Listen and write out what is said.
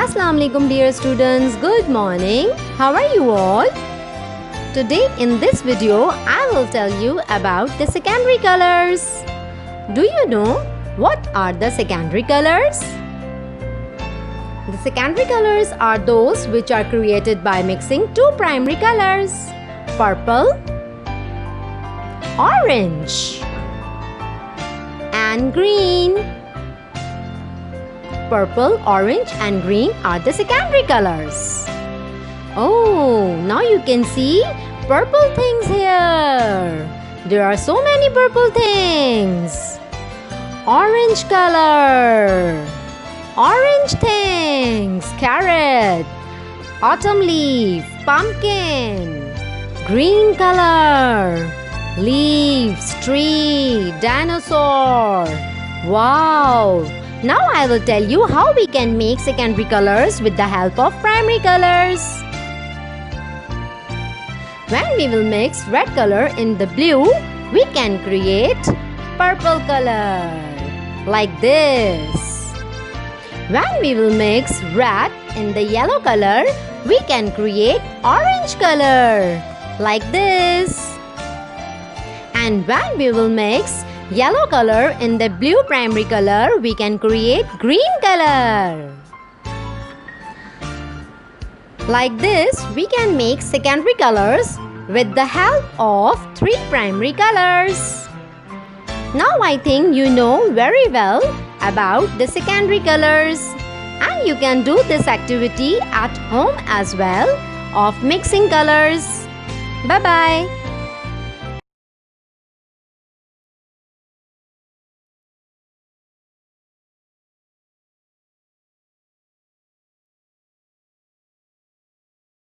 Assalamu alaikum dear students, good morning. How are you all? Today in this video, I will tell you about the secondary colors. Do you know what are the secondary colors? The secondary colors are those which are created by mixing two primary colors, purple, orange and green. Purple, orange and green are the secondary colors. Oh, now you can see purple things here. There are so many purple things. Orange color. Orange things. Carrot. Autumn leaf. Pumpkin. Green color. Leaves. Tree. Dinosaur. Wow! Now I will tell you how we can make secondary colors with the help of primary colors. When we will mix red color in the blue, we can create purple color like this. When we will mix red in the yellow color, we can create orange color like this. And when we will mix yellow color in the blue primary color, we can create green color. Like this, we can make secondary colors with the help of three primary colors. Now I think you know very well about the secondary colors, and you can do this activity at home as well of mixing colors. Bye-bye.